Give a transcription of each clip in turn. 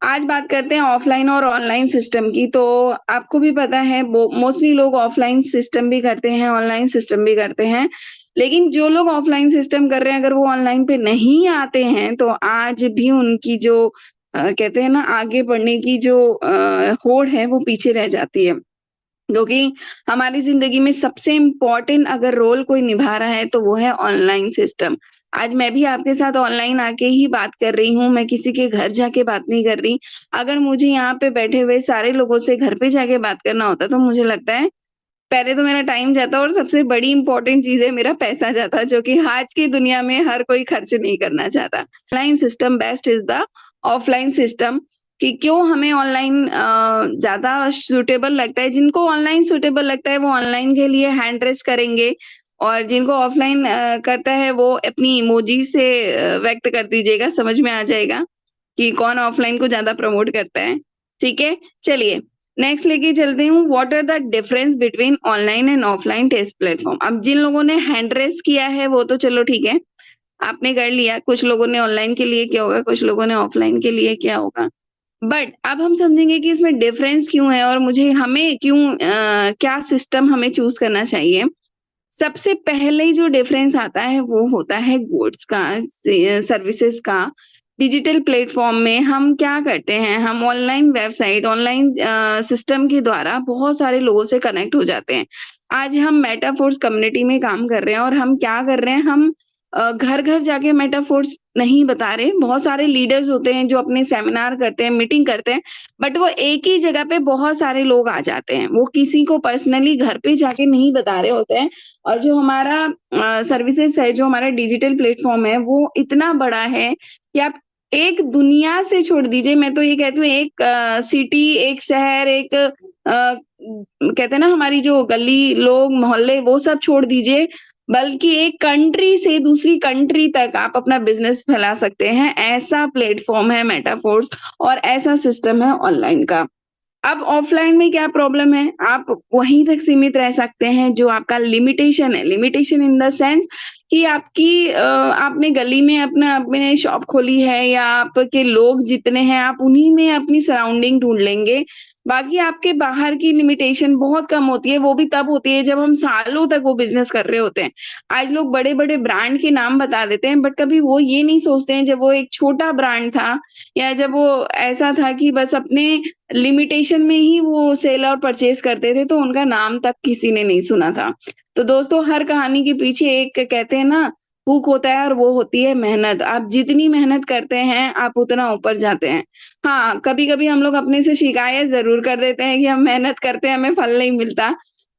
आज बात करते हैं ऑफलाइन और ऑनलाइन सिस्टम की। तो आपको भी पता है मोस्टली लोग ऑफलाइन सिस्टम भी करते हैं, ऑनलाइन सिस्टम भी करते हैं। लेकिन जो लोग ऑफलाइन सिस्टम कर रहे हैं, अगर वो ऑनलाइन पे नहीं आते हैं, तो आज भी उनकी जो कहते हैं ना, आगे बढ़ने की जो होड़ है, वो पीछे रह जाती है। क्योंकि हमारी ज़िंदगी में सबसे इम्पोर्टेंट अगर रोल कोई निभा रहा है, तो वो है ऑनलाइन सिस्टम। आज मैं भी आपके साथ ऑनलाइन आके ही बात कर रही हूँ, मैं किसी के घर जाके बात नहीं कर रही। अगर मुझे यहाँ पे बैठे हुए सारे लोगों से घर पे जाके बात करना होता, तो मुझे लगता है पहले तो मेरा टाइम जाता और सबसे बड़ी इम्पोर्टेंट चीज़ है मेरा पैसा जाता, जो कि आज की दुनिया में हर कोई खर्च नहीं करना चाहता। Online system best is the offline system. कि क्यों हमें ऑनलाइन ज़्यादा सूटेबल लगता है। जिनको ऑनलाइन सूटेबल लगता है, वो ऑनलाइन के लिए हैंड रेज़ करेंगे, और जिनको ऑफलाइन करता है, वो अपनी इमोजी से व्यक्त कर दीजिएगा, समझ में आ जाएगा कि कौन ऑफलाइन को ज़्यादा प्रमोट करता है। ठीक है? चलिए, नेक्स्ट लेके चलती हूँ। What are the difference between online and offline test platform? अब जिन लोगों ने हैंड रेज़ किया है, वो तो चलो ठीक है, आपने कर लिया। कुछ लोगों ने ऑनलाइन के लिए किया होगा, कुछ लोगों ने ऑफलाइन के लिए किया होगा। बट अब हम समझेंगे कि इसमें डिफरेंस क्यों है, और मुझे हमें क्यों क्या सिस्टम हमें चूज़ करना चाहिए। सबसे पहले जो डिफरेंस आता है, वो होता है गुड्स का, सर्विसेज का। डिजिटल प्लेटफॉर्म में हम क्या करते हैं, हम ऑनलाइन वेबसाइट, ऑनलाइन सिस्टम के द्वारा बहुत सारे लोगों से कनेक्ट हो जाते हैं। आज हम मेटाफोर्स कम्युनिटी में काम कर रहे हैं, और हम क्या कर रहे हैं, हम घर-घर जाके मेटाफोर्स नहीं बता रहे। बहुत सारे लीडर्स होते हैं जो अपने सेमिनार करते हैं, मीटिंग करते हैं, बट वो एक ही जगह पे बहुत सारे लोग आ जाते हैं। वो किसी को पर्सनली घर पे जाके नहीं बता रहे होते हैं। और जो हमारा सर्विसेज है, जो हमारा डिजिटल प्लेटफ़ॉर्म है, वो इतना बड़ा है कि आप एक दुनिया से छोड़ दीजिए, मैं तो ये कहती हूँ, एक सिटी, एक शहर, एक कहते हैं ना, हमारी जो गली, लोग, मोहल्ले, वो सब छोड़ दीजिए, बल्कि एक कंट्री से दूसरी कंट्री तक आप अपना बिज़नेस फैला सकते हैं। ऐसा प्लेटफ़ॉर्म है मेटाफोर्स, और ऐसा सिस्टम है ऑनलाइन का। अब ऑफलाइन में क्या प्रॉब्लम है, आप वहीं तक सीमित रह सकते हैं जो आपका लिमिटेशन है। लिमिटेशन इन द सेंस कि आपकी आपने गली में अपना आपने शॉप खोली है, या आपके लोग जितने हैं, आप उन्हीं में अपनी सराउंडिंग ढूँढ लेंगे। बाकी आपके बाहर की लिमिटेशन बहुत कम होती है, वो भी तब होती है जब हम सालों तक वो बिज़नेस कर रहे होते हैं। आज लोग बड़े-बड़े ब्रांड के नाम बता देते हैं, बट कभी वो ये नहीं सोचते हैं, जब वो एक छोटा ब्रांड था, या जब वो ऐसा था कि बस अपने लिमिटेशन में ही वो सेल और परचेज़ करते थे, तो उनका नाम तक किसी ने नहीं सुना था। तो दोस्तों, हर कहानी के पीछे एक, कहते हैं ना, हुक होता है, और वो होती है मेहनत। आप जितनी मेहनत करते हैं, आप उतना ऊपर जाते हैं। हाँ, कभी-कभी हम लोग अपने से शिकायत ज़रूर कर देते हैं कि हम मेहनत करते हैं, हमें फल नहीं मिलता।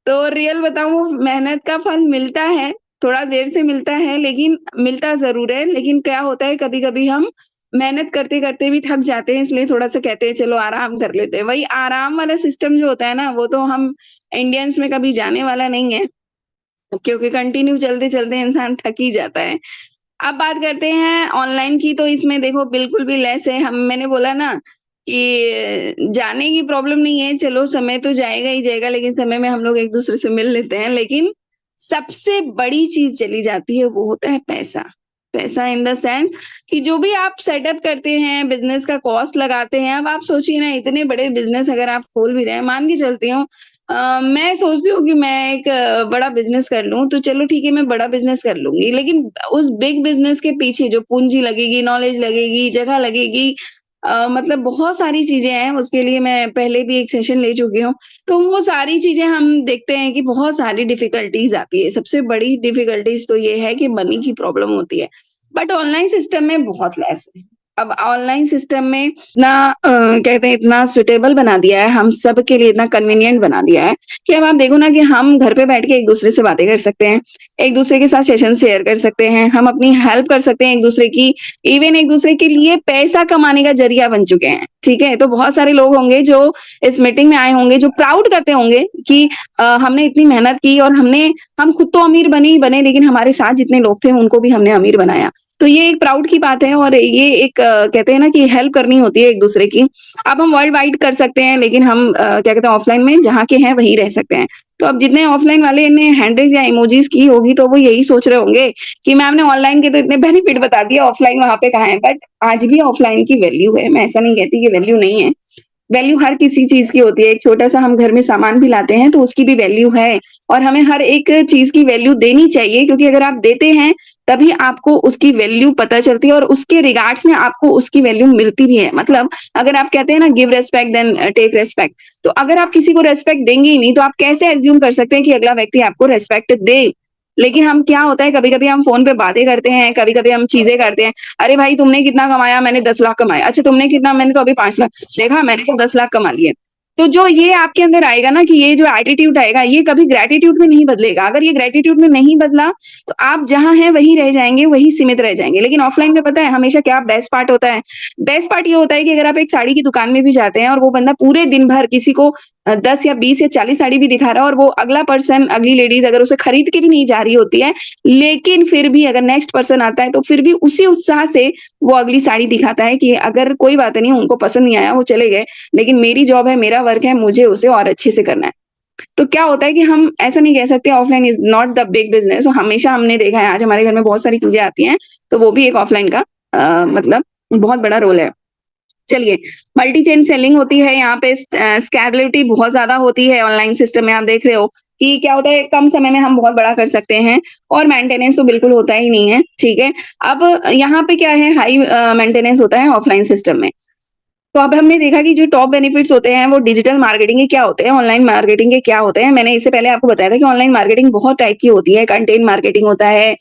तो रियल बताऊँ, वो मेहनत का फल मिलता है, थोड़ा देर से मिलता है, लेकिन मिलता ज़रूर है। लेकिन क्या होता है, कभी-कभी हम मेहनत करते-करते भी थक जाते हैं, इसलिए थोड़ा-सा कहते हैं चलो आराम कर लेते हैं। वही आराम वाला सिस्टम जो होता है ना, वो तो हम इंडियंस में कभी जाने वाला नहीं है, क्योंकि कंटिन्यू चलते-चलते इंसान थक ही जाता है। अब बात करते हैं ऑनलाइन की, तो इसमें देखो बिल्कुल भी लेस है। हम मैंने बोला ना कि जाने की प्रॉब्लम नहीं है, चलो समय तो जाएगा ही जाएगा, लेकिन समय में हम लोग एक-दूसरे से मिल लेते हैं। लेकिन सबसे बड़ी चीज़ चली जाती है, वो होता है पैसा। पैसा इन द सेंस कि जो भी आप सेटअप करते हैं, बिज़नेस का कॉस्ट लगाते हैं। अब आप सोचिए ना, इतने बड़े बिज़नेस अगर आप खोल भी रहे हैं, मान के चलती हूँ, मैं सोचती हूँ कि मैं एक बड़ा बिज़नेस कर लूँ, तो चलो ठीक है, मैं बड़ा बिज़नेस कर लूँगी। लेकिन उस बिग बिज़नेस के पीछे जो पूँजी लगेगी, नॉलेज लगेगी, जगह लगेगी, मतलब बहुत सारी चीज़ें हैं, उसके लिए मैं पहले भी एक सेशन ले चुकी हूँ। तो वो सारी चीज़ें हम देखते हैं कि बहुत सारी डिफ़िकल्टीज़ आती है। सबसे बड़ी डिफ़िकल्टीज़ तो ये है कि मनी की प्रॉब्लम होती है। बट ऑनलाइन सिस्टम में बहुत लेस है। अब ऑनलाइन सिस्टम में इतना कहते हैं, इतना सूटेबल बना दिया है, हम सब के लिए इतना कन्वीनिएंट बना दिया है कि अब आप देखो ना, कि हम घर पे बैठ के एक-दूसरे से बातें कर सकते हैं, एक-दूसरे के साथ सेशन शेयर कर सकते हैं, हम अपनी हेल्प कर सकते हैं एक-दूसरे की, इवन एक-दूसरे के लिए पैसा कमाने का ज़रिया बन चुके हैं, ठीक है? तो बहुत सारे लोग होंगे जो इस मीटिंग में आए होंगे, जो प्राउड करते होंगे कि हमने इतनी मेहनत की, और हम खुद तो अमीर बने ही बने, लेकिन हमारे साथ जितने लोग थे, उनको भी हमने अमीर बनाया। तो ये एक प्राउड की बात है और ये एक कहते हैं ना कि हेल्प करनी होती है एक-दूसरे की। अब हम वर्ल्ड वाइड कर सकते हैं लेकिन हम क्या कहते हैं ऑफलाइन में जहाँ के हैं वहीं रह सकते हैं। तो अब जितने ऑफलाइन वाले ने हैंडल्स या इमोजीज़ की होगी तो वो यही सोच रहे होंगे कि मैम ने ऑनलाइन के तो इतने बेनिफिट बता दिए, ऑफलाइन वहाँ पे कहाँ है? बट आज भी ऑफलाइन की वैल्यू है, मैं ऐसा नहीं कहती कि वैल्यू नहीं है। वैल्यू हर किसी चीज़ की होती है, एक छोटा-सा हम घर में सामान भी लाते हैं तो उसकी भी वैल्यू है और हमें हर एक चीज़ की वैल्यू देनी चाहिए क्योंकि अगर आप देते हैं, तभी आपको उसकी वैल्यू पता चलती है और उसके रिगार्ड्स में आपको उसकी वैल्यू मिलती भी है। मतलब अगर आप कहते हैं ना give respect then take respect, तो अगर आप किसी को रिस्पेक्ट देंगे ही नहीं, तो आप कैसे अज़्यूम कर सकते हैं कि अगला व्यक्ति आपको रिस्पेक्ट दे? लेकिन हम क्या होता है कभी-कभी हम फ़ोन पे बातें करते हैं, कभी-कभी हम चीज़ें करते हैं। अरे भाई तुमने कितना कमाया? मैंने 10 लाख कमाए। अच्छा तुमने कितना? मैंने तो अभी 5 लाख। देखा मैंने तो 10 लाख कमा लिए। तो जो ये आपके अंदर आएगा ना कि ये जो एटीट्यूड आएगा, ये कभी ग्रैटिट्यूड में नहीं बदलेगा। अगर ये ग्रैटिट्यूड में नहीं बदला, तो आप जहाँ हैं वहीं रह जाएँगे, वहीं सीमित रह जाएँगे। लेकिन ऑफलाइन में पता है हमेशा क्या बेस्ट पार्ट होता है? बेस्ट पार्ट ये होता है कि अगर आप एक साड़ी की दुकान में भी जाते हैं और वो बंदा पूरे दिन भर किसी को 10 या 20 या 40 साड़ी भी दिखा रहा है और वो अगला पर्सन, अगली लेडीज़ अगर उसे खरीद के भी नहीं जा रही होती है, लेकिन फिर भी अगर नेक्स्ट पर्सन आता है, तो फिर भी उसी उत्साह से वो अगली साड़ी दिखाता है कि अगर कोई बात नहीं, उनको पसंद नहीं आया, वो चले गए, लेकिन मेरी जॉब है, मेरा वर्क है, मुझे उसे और अच्छे से करना है। तो क्या होता है कि हम ऐसा नहीं कह सकते offline is not the big business. हमेशा हमने देखा है, आज हमारे घर में बहुत सारी चीज़ें आती हैं, तो वो भी एक ऑफलाइन का मतलब बहुत बड़ा रोल है। चलिए, मल्टी चेन सेलिंग होती है यहाँ पे स्केलेबिलिटी बहुत ज़्यादा होती है ऑनलाइन सिस्टम में। आप देख रहे हो कि क्या होता है कम समय में हम बहुत बड़ा कर सकते हैं और मेंटेनेंस तो बिल्कुल होता ही नहीं है, ठीक है? अब यहाँ पे क्या है हाई मेंटेनेंस होता है ऑफलाइन सिस्टम में। तो अब हमने देखा कि जो टॉप बेनिफिट्स होते हैं वो डिजिटल मार्केटिंग के क्या होते हैं, ऑनलाइन मार्केटिंग के क्या होते हैं। मैंने इससे पहले आपको बताया था कि ऑनलाइन मार्केटिंग बहुत टाइप की होती है, कंटेंट मार्केटिंग होता है,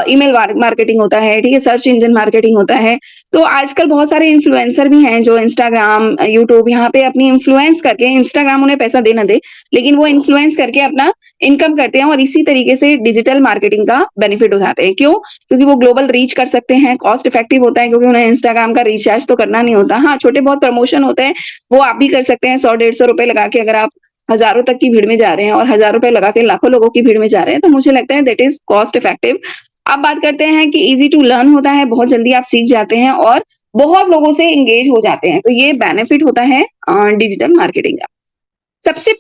ईमेल मार्केटिंग होता है, ठीक है, सर्च इंजन मार्केटिंग होता है। तो आजकल बहुत सारे इन्फ्लुएंसर भी हैं जो इंस्टाग्राम, यूट्यूब यहाँ पे अपनी इन्फ्लुएंस करके, इंस्टाग्राम उन्हें पैसा दे ना दे, लेकिन वो इन्फ्लुएंस करके अपना इनकम करते हैं और इसी तरीके से डिजिटल मार्केटिंग का बेनिफिट उठाते हैं। क्यों? क्योंकि वो ग्लोबल रीच कर सकते हैं, कॉस्ट इफेक्टिव होता है क्योंकि उन्हें इंस्टाग्राम का रिचार्ज तो करना नहीं होता। हाँ, छोटे बहुत प्रमोशन होते हैं, वो आप भी कर सकते हैं 100-150 रुपए लगा के। अगर आप हज़ारों तक की भीड़ में जा रहे हैं और हज़ार रुपए लगा के लाखों लोगों की भीड़ में जा रहे हैं, तो मुझे लगता है दैट इज़ कॉस्ट इफेक्टिव। अब बात करते हैं कि ईज़ी टू लर्न होता है, बहुत जल्दी आप सीख जाते हैं और बहुत लोगों से एंगेज हो जाते हैं। तो ये बेनिफिट होता है डिजिटल मार्केटिंग का। सबसे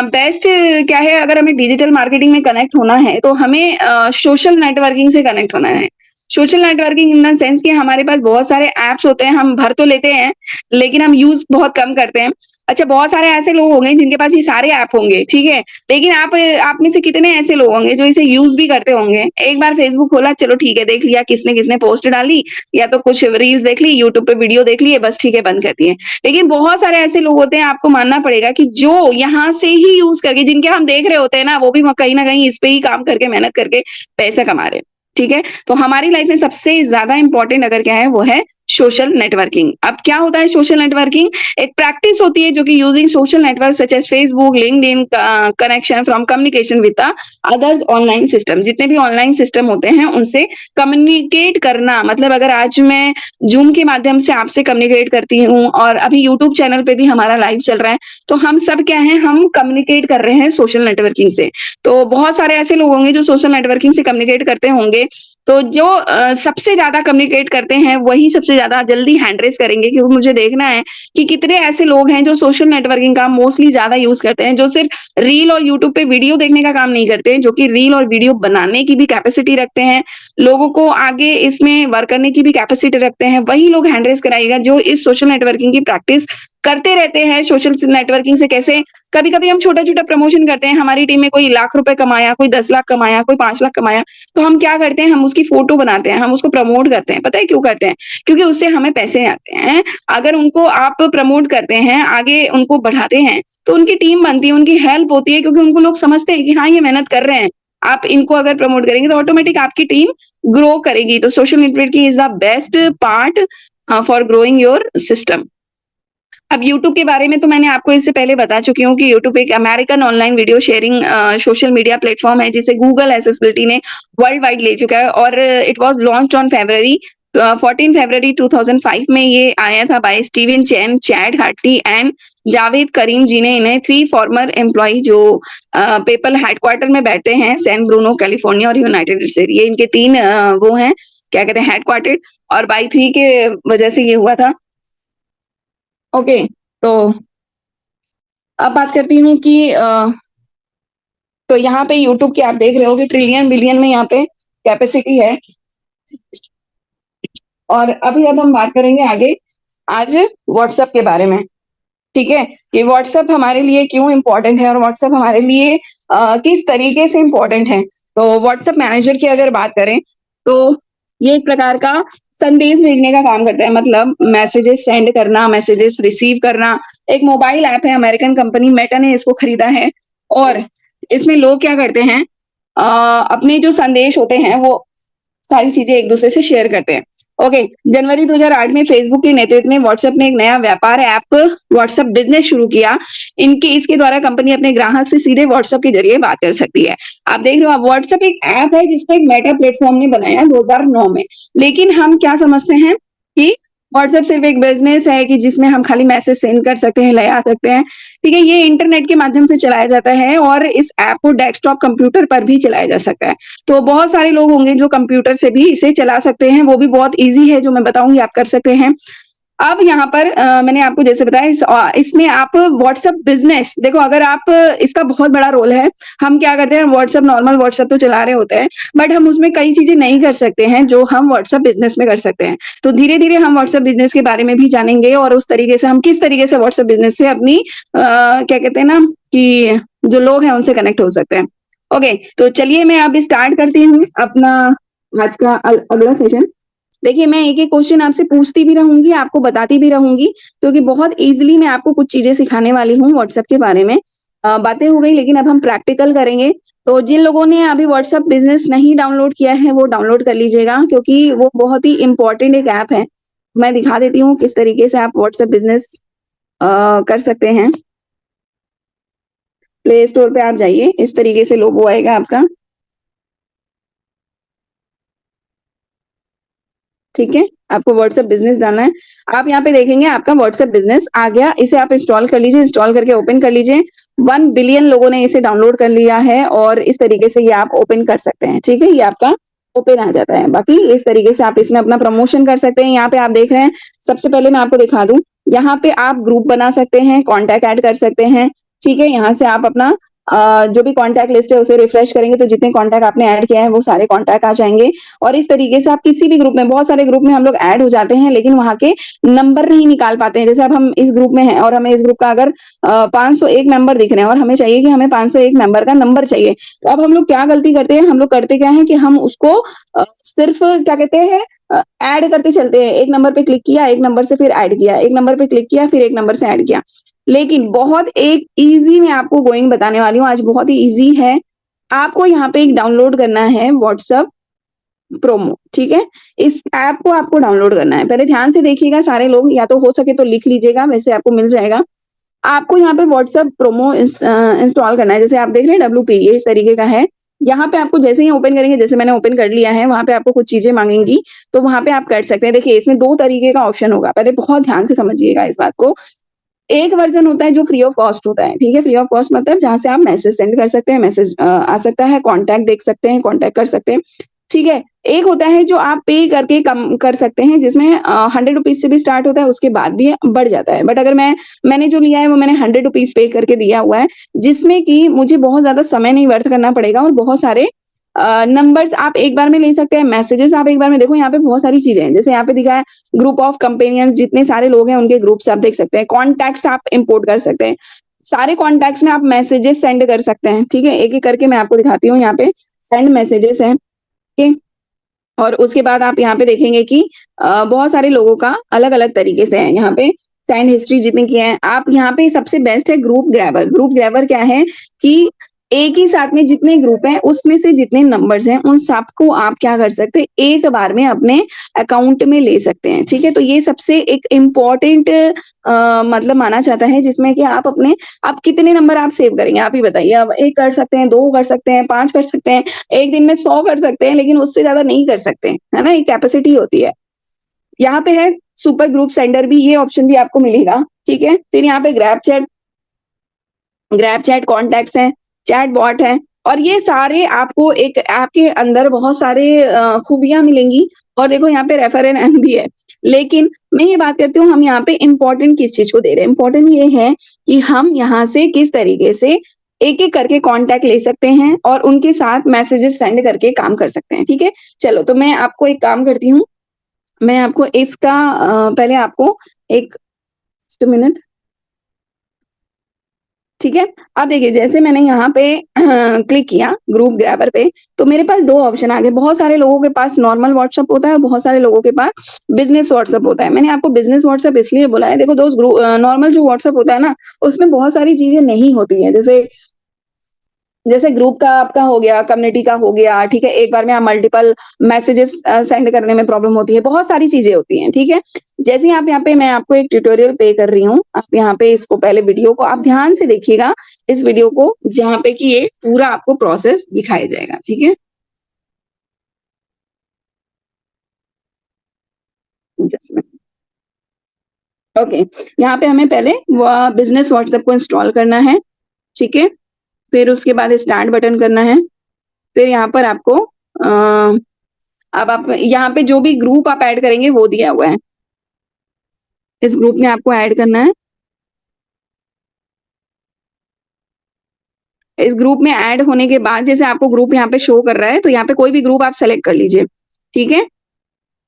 बेस्ट क्या है अगर हमें डिजिटल मार्केटिंग में कनेक्ट होना है तो हमें सोशल नेटवर्किंग से कनेक्ट होना है। Social networking in the sense कि हमारे पास बहुत सारे ऐप्स होते हैं, हम भर तो लेते हैं, लेकिन हम यूज़ बहुत कम करते हैं। अच्छा बहुत सारे ऐसे लोग होंगे जिनके पास ये सारे ऐप होंगे, ठीक है? लेकिन आप में से कितने ऐसे लोग होंगे जो इसे यूज़ भी करते होंगे? एक बार फेसबुक खोला, चलो ठीक है, देख लिया किसने-किसने पोस्ट डाली या तो कुछ रील्स देख ली, यूट्यूब पे वीडियो देख लिए, बस ठीक है, बंद कर दिए। लेकिन बहुत सारे ऐसे लोग होते हैं आपको मानना पड़ेगा कि जो यहाँ से ही यूज़ करके जिनके हम देख रहे होते हैं ना, वो भी कहीं न कहीं इस पे ही काम करके, मेहनत करके पैसा कमा रहे हैं। ठीक है? तो हमारी लाइफ में सबसे ज़्यादा इम्पोर्टेंट अगर क्या है वो है सोशल नेटवर्किंग। अब क्या होता है सोशल नेटवर्किंग? एक प्रैक्टिस होती है जो कि using social network such as Facebook, LinkedIn connection from communication with the others online system. जितने भी ऑनलाइन सिस्टम होते हैं उनसे कम्युनिकेट करना। मतलब अगर आज मैं ज़ूम के माध्यम से आपसे कम्युनिकेट करती हूँ और अभी यूट्यूब चैनल पे भी हमारा लाइव चल रहा है, तो हम सब क्या हैं, हम कम्युनिकेट कर रहे हैं सोशल नेटवर्किंग से। तो बहुत सारे ऐसे लोग होंगे जो सोशल नेटवर्किंग से कम्युनिकेट करते होंगे, तो जो सबसे ज़्यादा कम्युनिकेट करते हैं, वही सबसे ज़्यादा जल्दी हैंड रेज़ करेंगे क्योंकि मुझे देखना है कि कितने ऐसे लोग हैं जो सोशल नेटवर्किंग का मोस्टली ज़्यादा यूज़ करते हैं, जो सिर्फ़ रील और यूट्यूब पे वीडियो देखने का काम नहीं करते हैं, जो कि रील और वीडियो बनाने की भी कैपेसिटी रखते हैं, लोगों को आगे इसमें वर्क करने की भी कैपेसिटी रखते हैं। वही लोग हैंड रेज़ कराइएगा जो इस सोशल नेटवर्किंग की प्रैक्टिस करते रहते हैं। सोशल नेटवर्किंग से कैसे कभी-कभी हम छोटा-छोटा प्रमोशन करते हैं, हमारी टीम में कोई लाख रुपए कमाया, कोई 10 लाख कमाया, कोई 5 लाख कमाया, तो हम क्या करते हैं, हम उसकी फ़ोटो बनाते हैं, हम उसको प्रमोट करते हैं। पता है क्यों करते हैं? क्योंकि उससे हमें पैसे आते हैं। अगर उनको आप प्रमोट करते हैं, आगे उनको बढ़ाते हैं, तो उनकी टीम बनती है, उनकी हेल्प होती है क्योंकि उनको लोग समझते हैं कि हाँ, ये मेहनत कर रहे हैं। आप इनको अगर प्रमोट करेंगे तो ऑटोमेटिक आपकी टीम ग्रो करेगी। तो social networking is the best part for growing your system. अब यूट्यूब के बारे में तो मैंने आपको इससे पहले बता चुकी हूँ कि यूट्यूब एक American online video sharing social media platform है जिसे गूगल एक्सेसिबिलिटी ने वर्ल्ड वाइड ले चुका है और it was launched on February 14 फरवरी 2005 में ये आया था बाय स्टीवन चैन, चैड हार्टली एंड जावेद करीम जी ने इन्हें 3 फॉर्मर एम्प्लॉई जो पेपल हेडक्वार्टर में बैठे हैं सैन ब्रूनो कैलिफोर्निया और यूनाइटेड स्टेट, ये इनके 3 वो हैं क्या कहते हैं हेडक्वार्टेड, और बाई 3 के वजह से ये हुआ था। ओके, तो अब बात करती हूँ कि तो यहाँ पे यूट्यूब की आप देख रहे हो कि ट्रिलियन बिलियन में यहाँ पे कैपेसिटी है। और अभी अब हम बात करेंगे आगे आज व्हाट्सएप के बारे में। ठीक है, कि व्हाट्सएप हमारे लिए क्यों इम्पोर्टेंट है और व्हाट्सएप हमारे लिए किस तरीके से इम्पोर्टेंट है। तो व्हाट्सएप मैनेजर की अगर बात करें तो ये एक प्रकार का संदेश भेजने का काम करता है, मतलब मैसेजेस सेंड करना, मैसेजेस रिसीव करना। एक मोबाइल ऐप है, अमेरिकन कंपनी मेटा ने इसको खरीदा है, और इसमें लोग क्या करते हैं, अपने जो संदेश होते हैं वो सारी चीजें एक दूसरे से शेयर करते हैं। ओके, जनवरी 2008 में फेसबुक के नेतृत्व में व्हाट्सएप ने एक नया व्यापार ऐप व्हाट्सएप बिजनेस शुरू किया। इनके इसके द्वारा कंपनी अपने ग्राहक से सीधे व्हाट्सएप के जरिए बात कर सकती है। आप देख रहे हो, व्हाट्सएप एक ऐप है जिसको एक मेटा प्लेटफॉर्म ने बनाया 2009 में। लेकिन हम क्या समझते हैं कि व्हाट्सएप सिर्फ एक बिजनेस है कि जिसमें हम खाली मैसेज सेंड कर सकते हैं, ले आ सकते हैं। ठीक है, ये इंटरनेट के माध्यम से चलाया जाता है और इस ऐप को डेस्कटॉप कंप्यूटर पर भी चलाया जा सकता है। तो बहुत सारे लोग होंगे जो कंप्यूटर से भी इसे चला सकते हैं, वो भी बहुत ईजी है, जो मैं बताऊंगी आप कर सकते हैं। अब यहाँ पर मैंने आपको जैसे बताया इसमें आप व्हाट्सएप बिजनेस देखो, अगर आप इसका बहुत बड़ा रोल है। हम क्या करते हैं, व्हाट्सएप नॉर्मल व्हाट्सएप तो चला रहे होते हैं, बट हम उसमें कई चीजें नहीं कर सकते हैं जो हम व्हाट्सएप बिजनेस में कर सकते हैं। तो धीरे धीरे हम व्हाट्सएप बिजनेस के बारे में भी जानेंगे और उस तरीके से हम किस तरीके से व्हाट्सएप बिजनेस से अपनी क्या कहते हैं ना कि जो लोग हैं उनसे कनेक्ट हो सकते हैं। ओके, तो चलिए मैं अब स्टार्ट करती हूँ अपना आज का अगला सेशन। देखिए, मैं एक एक क्वेश्चन आपसे पूछती भी रहूंगी, आपको बताती भी रहूंगी, क्योंकि बहुत इजीली मैं आपको कुछ चीजें सिखाने वाली हूँ व्हाट्सएप के बारे में। बातें हो गई, लेकिन अब हम प्रैक्टिकल करेंगे। तो जिन लोगों ने अभी व्हाट्सएप बिजनेस नहीं डाउनलोड किया है वो डाउनलोड कर लीजिएगा, क्योंकि वो बहुत ही इंपॉर्टेंट एक ऐप है। मैं दिखा देती हूँ किस तरीके से आप व्हाट्सएप बिजनेस कर सकते हैं। प्ले स्टोर पे आप जाइए, इस तरीके से लोगो आएगा आपका। ठीक है, आपको व्हाट्सएप बिजनेस डालना है। आप यहाँ पे देखेंगे आपका व्हाट्सएप बिजनेस आ गया, इसे आप इंस्टॉल कर लीजिए, इंस्टॉल करके ओपन कर लीजिए। 1 बिलियन लोगों ने इसे डाउनलोड कर लिया है और इस तरीके से ये आप ओपन कर सकते हैं। ठीक है, ये आपका ओपन आ जाता है। बाकी इस तरीके से आप इसमें अपना प्रमोशन कर सकते हैं। यहाँ पे आप देख रहे हैं, सबसे पहले मैं आपको दिखा दूं, यहाँ पे आप ग्रुप बना सकते हैं, कॉन्टैक्ट ऐड कर सकते हैं। ठीक है, यहाँ से आप अपना जो भी कॉन्टैक्ट लिस्ट है उसे रिफ्रेश करेंगे तो जितने कॉन्टैक्ट आपने ऐड किया है वो सारे कॉन्टैक्ट आ जाएंगे। और इस तरीके से आप किसी भी ग्रुप में, बहुत सारे ग्रुप में हम लोग ऐड हो जाते हैं, लेकिन वहां के नंबर नहीं निकाल पाते हैं। जैसे अब हम इस ग्रुप में हैं और हमें इस ग्रुप का अगर 501 मेंबर दिख रहे हैं और हमें चाहिए कि हमें 501 मेंबर का नंबर चाहिए, तो अब हम लोग क्या गलती करते हैं, हम लोग करते क्या है कि हम उसको सिर्फ क्या कहते हैं, ऐड करते चलते हैं। एक नंबर पे क्लिक किया, एक नंबर से फिर ऐड किया, एक नंबर पे क्लिक किया, फिर एक नंबर से ऐड किया। लेकिन बहुत एक इजी मैं आपको गोइंग बताने वाली हूँ आज, बहुत ही इजी है। आपको यहाँ पे एक डाउनलोड करना है व्हाट्सएप प्रोमो। ठीक है, इस ऐप को आपको डाउनलोड करना है। पहले ध्यान से देखिएगा सारे लोग, या तो हो सके तो लिख लीजिएगा, वैसे आपको मिल जाएगा। आपको यहाँ पे व्हाट्सएप प्रोमो इंस्टॉल करना है। जैसे आप देख रहे हैं WP, ये इस तरीके का है। यहाँ पे आपको जैसे ही ओपन करेंगे, जैसे मैंने ओपन कर लिया है, वहां पे आपको कुछ चीजें मांगेंगी, तो वहां पे आप कर सकते हैं। देखिए, इसमें 2 तरीके का ऑप्शन होगा, पहले बहुत ध्यान से समझिएगा इस बात को। एक वर्जन होता है जो फ्री ऑफ कॉस्ट होता है। ठीक है, फ्री ऑफ कॉस्ट मतलब जहां से आप मैसेज सेंड कर सकते हैं, मैसेज आ सकता है, कॉन्टैक्ट देख सकते हैं, कॉन्टैक्ट कर सकते हैं। ठीक है, एक होता है जो आप पे करके कम कर सकते हैं, जिसमें 100 रुपीज से भी स्टार्ट होता है, उसके बाद भी बढ़ जाता है। बट अगर मैंने जो लिया है वो मैंने 100 रुपीज पे करके दिया हुआ है, जिसमें कि मुझे बहुत ज्यादा समय नहीं व्यर्थ करना पड़ेगा और बहुत सारे नंबर्स आप एक बार में ले सकते हैं, मैसेजेस आप एक बार में। देखो यहाँ पे बहुत सारी चीजें हैं, जैसे यहाँ पे दिखा है ग्रुप ऑफ कंपेनियन, जितने सारे लोग हैं उनके ग्रुप्स आप देख सकते हैं। कॉन्टैक्ट्स आप इंपोर्ट कर सकते हैं, सारे कॉन्टैक्ट्स में आप मैसेजेस सेंड कर सकते हैं। ठीक है, एक एक करके मैं आपको दिखाती हूँ। यहाँ पे सेंड मैसेजेस है। ठीक, और उसके बाद आप यहाँ पे देखेंगे कि बहुत सारे लोगों का अलग अलग तरीके से है। यहाँ पे सेंड हिस्ट्री जितने की है, आप यहाँ पे सबसे बेस्ट है ग्रुप ग्रैबर। ग्रुप ग्रैबर क्या है कि एक ही साथ में जितने ग्रुप हैं उसमें से जितने नंबर्स हैं उन सबको आप क्या कर सकते हैं, एक बार में अपने अकाउंट में ले सकते हैं। ठीक है, तो ये सबसे एक इम्पॉर्टेंट मतलब माना जाता है, जिसमें कि आप अपने, आप कितने नंबर आप सेव करेंगे आप ही बताइए। अब 1 कर सकते हैं, 2 कर सकते हैं, 5 कर सकते हैं, एक दिन में 100 कर सकते हैं, लेकिन उससे ज्यादा नहीं कर सकते, है ना, एक कैपेसिटी होती है। यहाँ पे है सुपर ग्रुप सेंडर भी, ये ऑप्शन भी आपको मिलेगा। ठीक है, फिर यहाँ पे ग्रैब चैट कॉन्टैक्ट्स है, चैट बॉट है, और ये सारे आपको एक ऐप के अंदर बहुत सारे खूबियाँ मिलेंगी और देखो यहाँ पे रेफर एंड अर्न भी है। लेकिन मैं ये बात करती हूँ हम यहाँ पे इम्पोर्टेंट किस चीज़ को दे रहे हैं? इम्पोर्टेंट ये है कि हम यहाँ से किस तरीके से एक-एक करके कॉन्टैक्ट ले सकते हैं और उनके साथ मैसेजेस सेंड करके काम कर सकते हैं, ठीक है? चलो तो मैं आपको एक काम करती हूँ, मैं आपको इसका पहले आपको एक जस्ट अ मिनट, ठीक है? अब देखिए जैसे मैंने यहाँ पे क्लिक किया ग्रुप ग्रैबर पे, तो मेरे पास 2 ऑप्शन आ गए। बहुत सारे लोगों के पास नॉर्मल व्हाट्सएप होता है और बहुत सारे लोगों के पास बिज़नेस व्हाट्सएप होता है। मैंने आपको बिज़नेस व्हाट्सएप इसलिए बोला है, देखो नॉर्मल जो व्हाट्सएप होता है ना, उसमें बहुत सारी चीज़ें नहीं होती हैं। जैसे जैसे ग्रुप का आपका हो गया, कम्युनिटी का हो गया, ठीक है? एक बार में आप मल्टीपल मैसेजेस सेंड करने में प्रॉब्लम होती है, बहुत सारी चीज़ें होती हैं, ठीक है? जैसे ही आप यहाँ पे मैं आपको एक ट्यूटोरियल प्ले कर रही हूँ, आप यहाँ पे इसको पहले वीडियो को आप ध्यान से देखिएगा, इस वीडियो को जहाँ पे कि ये पूरा आपको प्रोसेस दिखाया जाएगा, ठीक है? Just minute. ओके, यहाँ पे हमें पहले बिज़नेस व्हाट्सएप को इंस्टॉल करना है, ठीक है? फिर उसके बाद स्टार्ट बटन करना है, फिर यहाँ पर आपको अब आप यहाँ पे जो भी ग्रुप आप ऐड करेंगे वो दिया हुआ है। इस ग्रुप में आपको ऐड करना है। इस ग्रुप में ऐड होने के बाद जैसे आपको ग्रुप यहाँ पे शो कर रहा है, तो यहाँ पे कोई भी ग्रुप आप सेलेक्ट कर लीजिए, ठीक है?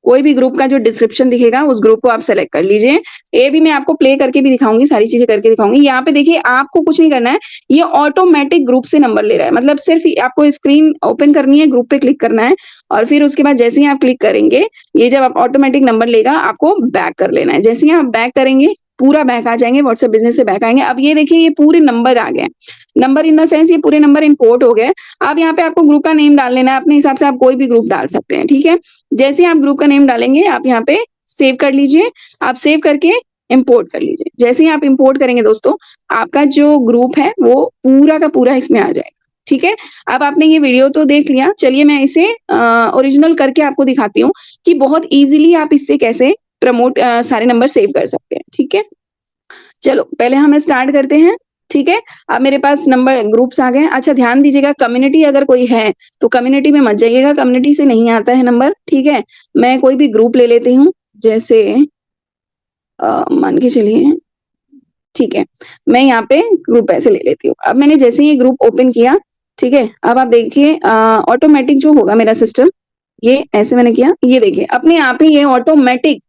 कोई भी ग्रुप का जो डिस्क्रिप्शन दिखेगा उस ग्रुप को आप सेलेक्ट कर लीजिए। ये भी मैं आपको प्ले करके भी दिखाऊँगी, सारी चीज़ें करके दिखाऊँगी। यहाँ पे देखिए आपको कुछ नहीं करना है, ये ऑटोमैटिक ग्रुप से नंबर ले रहा है। मतलब सिर्फ़ आपको स्क्रीन ओपन करनी है, ग्रुप पे क्लिक करना है और फिर उसके बाद जैसे ही आप क्लिक करेंगे, ये जब आप ऑटोमैटिक नंबर लेगा, आपको बैक कर लेना है। जैसे ही आप बैक करेंगे, पूरा बैक आ जाएँगे, व्हाट्सएप बिज़नेस से बैक आएँगे। अब ये देखिए ये पूरे नंबर आ गए हैं। नंबर इन द सेंस ये पूरे नंबर इम्पोर्ट हो गए। अब यहाँ पे आपको ग्रुप का नेम डाल लेना है, अपने हिसाब से आप कोई भी ग्रुप डाल सकते हैं, ठीक है? जैसे ही आप ग्रुप का नेम डालेंगे, आप यहाँ पे सेव कर लीजिए। आप सेव करके इम्पोर्ट कर लीजिए। जैसे ही आप इम्पोर्ट करेंगे दोस्तों, आपका जो ग्रुप है वो पूरा का पूरा इसमें आ जाएगा, ठीक है? अब आपने ये वीडियो तो देख लिया, चलिए मैं इसे ओरिजिनल करके आपको दिखाती हूँ कि बहुत ईज़िली आप इससे कैसे सारे नंबर सेव कर सकते हैं, ठीक है? चलो पहले हम स्टार्ट करते हैं, ठीक है? अब मेरे पास नंबर ग्रुप्स आ गए हैं। अच्छा ध्यान दीजिएगा कम्युनिटी अगर कोई है, तो कम्युनिटी में मत जाइएगा, कम्युनिटी से नहीं आता है नंबर, ठीक है? मैं कोई भी ग्रुप ले लेती हूँ, जैसे मान के चलिए ठीक है, मैं यहाँ पे ग्रुप ऐसे ले लेती हूँ। अब मैंने जैसे ही ये ग्रुप ओपन किया, ठीक है? अब आप देखिए ऑटोमैटिक जो होगा मेरा सिस्टम, ये ऐसे मैंने किया, ये देखिए अपने आप ही ये ऑटोमैटिक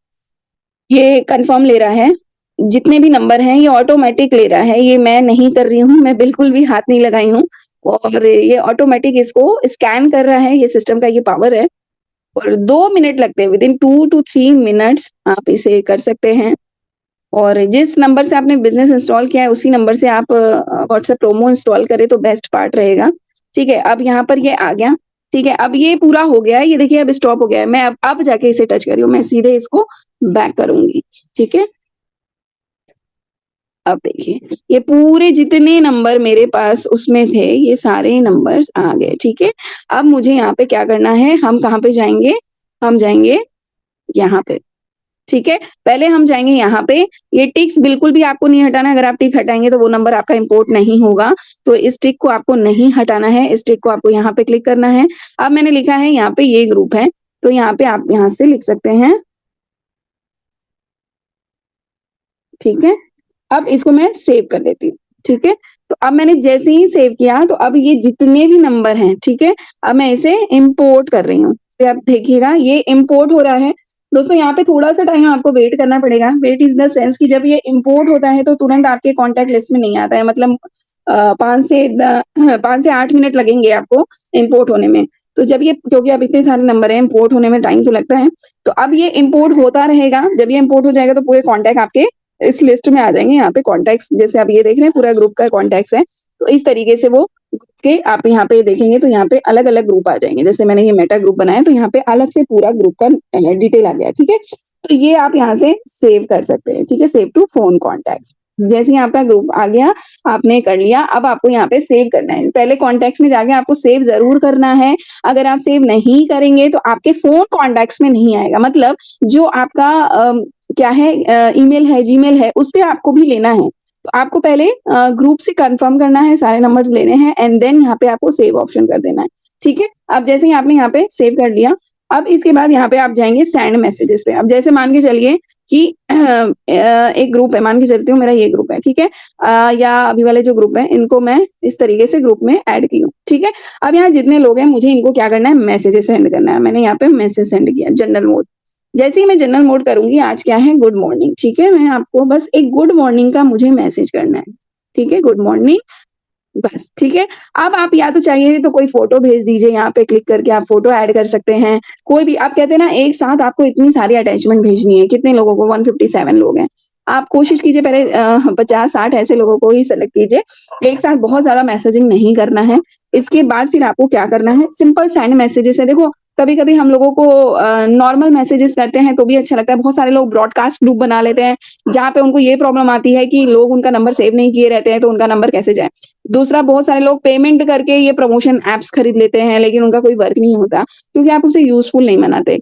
ये कन्फर्म ले रहा है। जितने भी नंबर हैं ये ऑटोमैटिक ले रहा है, ये मैं नहीं कर रही हूँ, मैं बिल्कुल भी हाथ नहीं लगाई हूँ और ये ऑटोमैटिक इसको स्कैन कर रहा है, ये सिस्टम का ये पावर है और 2 मिनट लगते हैं, विदिन 2 टू 3 मिनट्स आप इसे कर सकते हैं और जिस नंबर से आपने बिज़नेस इंस्टॉल किया है, उसी नंबर से आप व्हाट्सएप प्रोमो इंस्टॉल करें तो बेस्ट पार्ट रहेगा। ठीक है, अब यहाँ पर ये आ गया, ठीक है? अब ये पूरा हो गया है, ये देखिए अब स्टॉप हो गया है। मैं अब जाके इसे टच कर रही हूँ, मैं सीधे इसको बैक करूँगी, ठीक है? अब देखिए, ये पूरे जितने नंबर मेरे पास उसमें थे, ये सारे नंबर्स आ गए, ठीक है? अब मुझे यहाँ पे क्या करना है, हम कहाँ पे जाएँगे? हम जाएँगे यहाँ पे, ठीक है? पहले हम जाएँगे यहाँ पे, ये टिक्स बिल्कुल भी आपको नहीं हटाना है, अगर आप टिक हटाएँगे तो वो नंबर आपका इम्पोर्ट नहीं होगा, तो इस टिक को आपको नहीं हटाना है, इस टिक को आपको यहाँ पे क्लिक करना है। अब मैंने लिखा है यहाँ पे ये ग्रुप है, तो यहाँ पे आप यहाँ से लिख सकते हैं, ठीक है? अब इसको मैं सेव कर देती हूँ, ठीक है? तो अब मैंने जैसे ही सेव किया तो अब ये जितने भी नंबर हैं, ठीक है? अब मैं इसे इम्पोर्ट कर रही हूँ। तो आप देखिएगा ये इम्पोर्ट हो रहा है। दोस्तों यहाँ पे थोड़ा-सा टाइम आपको वेट करना पड़ेगा। वेट इज़ द सेंस कि जब ये इम्पोर्ट होता है तो तुरंत आपके कॉन्टैक्ट लिस्ट में नहीं आता है। मतलब 5 से 8 मिनट लगेंगे आपको इम्पोर्ट होने में। तो जब ये क्योंकि अब इतने सारे नंबर हैं, इम्पोर्ट होने में टाइम तो लगता है। तो अब ये इम्पोर्ट होता रहेगा। जब ये इम्पोर्ट हो जाएगा तो पूरे कॉन्टैक्ट आपके इस लिस्ट में आ जाएँगे, यहाँ पे कॉन्टैक्ट्स जैसे आप ये देख रहे हैं पूरा ग्रुप का कॉन्टैक्ट्स है। तो इस तरीके से वो ग्रुप के आप यहाँ पे देखेंगे तो यहाँ पे अलग-अलग ग्रुप आ जाएँगे। जैसे मैंने ये मेटा ग्रुप बनाया तो यहाँ पे अलग से पूरा ग्रुप का डिटेल आ गया, ठीक है? तो ये आप यहाँ से सेव कर सकते हैं, ठीक है? Save to phone contacts. जैसे ही आपका ग्रुप आ गया, आपने कर लिया, अब आपको यहाँ पे सेव करना है। पहले कॉन्टैक्ट्स में जाके आपको सेव ज़रूर करना है। अगर आप सेव नहीं करेंगे तो आपके फ़ोन कॉन्टैक्ट्स में नहीं आएगा। मतलब जो आपका क्या है ईमेल है, जीमेल है, उस पे आपको भी लेना है। तो आपको पहले ग्रुप से कंफर्म करना है, सारे नंबर्स लेने हैं एंड देन यहाँ पे आपको सेव ऑप्शन कर देना है, ठीक है? अब जैसे ही आपने यहाँ पे सेव कर लिया, अब इसके बाद यहाँ पे आप जाएँगे सेंड मैसेजेस पे। अब जैसे मान के चलिए कि एक ग्रुप है, मान के चलती हूँ मेरा ये ग्रुप है, ठीक है? या अभी वाले जो ग्रुप है इनको मैं इस तरीके से ग्रुप में ऐड की हूँ, ठीक है? अब यहाँ जितने लोग हैं मुझे इनको क्या करना है, मैसेजेस सेंड करना है। मैंने यहाँ पे मैसेज सेंड किया जनरल मोड। जैसे ही मैं जनरल मोड करूँगी, आज क्या है, गुड मॉर्निंग, ठीक है? मैं आपको बस एक गुड मॉर्निंग का मुझे मैसेज करना है, ठीक है? गुड मॉर्निंग बस, ठीक है? अब आप या तो चाहिए तो कोई फ़ोटो भेज दीजिए, यहाँ पे क्लिक करके आप फ़ोटो ऐड कर सकते हैं। कोई भी आप कहते हैं ना एक साथ आपको इतनी सारी अटैचमेंट भेजनी है, कितने लोगों को 157 लोग हैं। आप कोशिश कीजिए पहले 50-60 ऐसे लोगों को ही सेलेक्ट कीजिए। एक साथ बहुत ज़्यादा मैसेजिंग नहीं करना है। इसके बाद फिर आपको क्या करना है, सिंपल सेंड मैसेजेस है। देखो कभी-कभी हम लोगों को नॉर्मल मैसेजेस करते हैं तो भी अच्छा लगता है। बहुत सारे लोग ब्रॉडकास्ट ग्रुप बना लेते हैं, जहाँ पे उनको ये प्रॉब्लम आती है कि लोग उनका नंबर सेव नहीं किए रहते हैं, तो उनका नंबर कैसे जाए? दूसरा बहुत सारे लोग पेमेंट करके ये प्रमोशन ऐप्स खरीद लेते हैं, लेकिन उनका कोई वर्क नहीं होता, क्योंकि आप उसे यूज़फुल नहीं बनाते।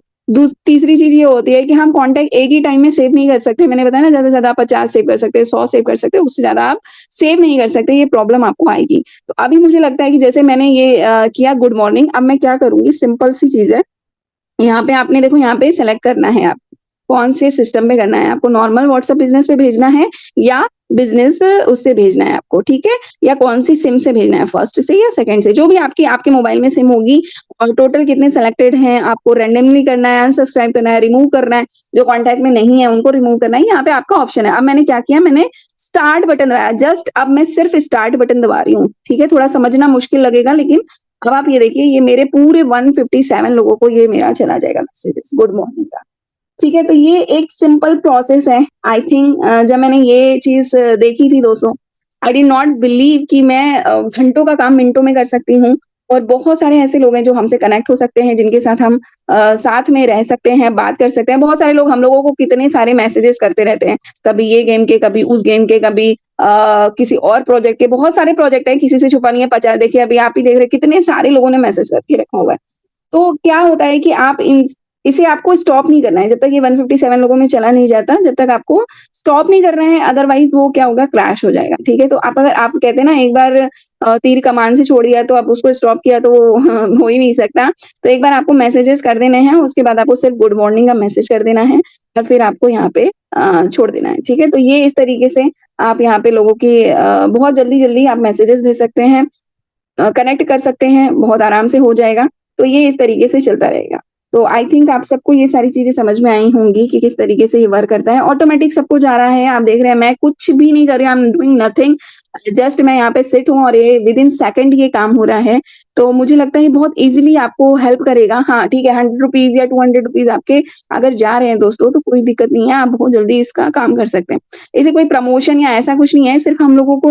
तीसरी चीज़ ये होती है कि हम कॉन्टैक्ट एक ही टाइम में सेव नहीं कर सकते। मैंने बताया ना ज़्यादा से ज़्यादा आप 50 सेव कर सकते हैं, 100 सेव कर सकते हैं, उससे ज़्यादा आप सेव नहीं कर सकते, ये प्रॉब्लम आपको आएगी। तो अभी मुझे लगता है कि जैसे मैंने ये किया गुड मॉर्निंग, अब मैं क्या करूँगी, सिंपल सी चीज़ है। यहाँ पे आपने देखो यहाँ पे सेलेक्ट करना है आप, कौन से सिस्टम पे करना है आपको, नॉर्मल व्हाट्सएप बिज़नेस पे भेजना है या बिज़नेस उससे भेजना है आपको, ठीक है? या कौन-सी सिम से भेजना है, फर्स्ट से या सेकंड से, जो भी आपकी आपके मोबाइल में सिम होगी और टोटल कितने सेलेक्टेड हैं, आपको रैंडमली करना है, अनसब्सक्राइब करना है, रिमूव करना है, जो कॉन्टैक्ट में नहीं है उनको रिमूव करना है, यहाँ पे आपका ऑप्शन है। अब मैंने क्या किया, मैंने स्टार्ट बटन दबाया, जस्ट अब मैं सिर्फ स्टार्ट बटन दबा रही हूँ, ठीक है? थोड़ा समझना मुश्किल लगेगा लेकिन अब आप ये देखिए, ये मेरे पूरे 157 लोगों को ये मेरा चला जाएगा मैसेजेस गुड मॉर्निंग का। ठीक है, तो ये एक सिंपल प्रोसेस है। आई थिंक जब मैंने ये चीज़ देखी थी दोस्तों, आई डिड नॉट बिलीव कि मैं घंटों का काम मिनटों में कर सकती हूँ और बहुत सारे ऐसे लोग हैं जो हमसे कनेक्ट हो सकते हैं, जिनके साथ हम साथ में रह सकते हैं, बात कर सकते हैं। बहुत सारे लोग हम लोगों को कितने सारे मैसेजेस करते रहते हैं, कभी ये गेम के, कभी उस गेम के, कभी किसी और प्रोजेक्ट के। बहुत सारे प्रोजेक्ट हैं, किसी से छुपा नहीं है, 50 देखिए अभी आप ही देख रहे हैं, कितने सारे लोगों ने मैसेज करके रखा हुआ है। तो क्या होता है कि आप इन इसे आपको स्टॉप नहीं करना है, जब तक ये 157 लोगों में चला नहीं जाता, जब तक आपको स्टॉप नहीं करना है, अदरवाइज़ वो क्या होगा, क्रैश हो जाएगा, ठीक है? तो आप अगर आप कहते हैं ना एक बार तीर कमान से छोड़ दिया तो आप उसको स्टॉप किया तो वो हो ही नहीं सकता। तो एक बार आपको मैसेजेस कर देने हैं, उसके बाद आपको सिर्फ गुड मॉर्निंग का मैसेज कर देना है और फिर आपको यहाँ पे छोड़ देना है, ठीक है? तो ये इस तरीके से आप यहाँ पे लोगों की बहुत जल्दी-जल्दी आप मैसेजेस भेज सकते हैं, कनेक्ट कर सकते हैं, बहुत आराम से हो जाएगा। तो ये इस तरीके से चलता रहेगा। तो आई थिंक आप सबको ये सारी चीज़ें समझ में आई होंगी कि किस तरीके से ये वर्क करता है। ऑटोमैटिक सब कुछ आ रहा है, आप देख रहे हैं मैं कुछ भी नहीं कर रही हूँ, I am doing nothing, just मैं यहाँ पे सिट हूँ और ये विदिन सेकंड ये काम हो रहा है। तो मुझे लगता है ये बहुत ईज़िली आपको हेल्प करेगा। हाँ, ठीक है, ₹100 या ₹200 आपके अगर जा रहे हैं दोस्तों, तो कोई दिक्कत नहीं है, आप बहुत जल्दी इसका काम कर सकते हैं। इसे कोई प्रमोशन या ऐसा कुछ नहीं है, सिर्फ़ हम लोगों को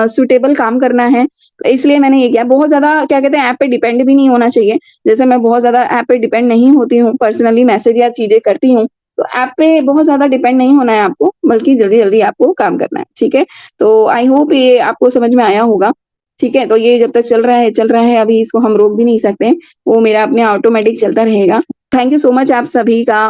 सूटेबल काम करना है, तो इसलिए मैंने ये किया। बहुत ज़्यादा क्या कहते हैं, ऐप पे डिपेंड भी नहीं होना चाहिए। जैसे मैं बहुत ज़्यादा ऐप पे डिपेंड नहीं होती हूँ, पर्सनली मैसेज या चीज़ें करती हूँ, तो ऐप पे बहुत ज़्यादा डिपेंड नहीं होना है आपको, बल्कि जल्दी-जल्दी आपको काम करना है, ठीक है? तो आई होप ये आपको समझ में आया होगा, ठीक है? तो ये जब तक चल रहा है, अभी इसको हम रोक भी नहीं सकते, वो मेरा अपने ऑटोमैटिक चलता रहेगा। थैंक यू सो मच आप सभी का।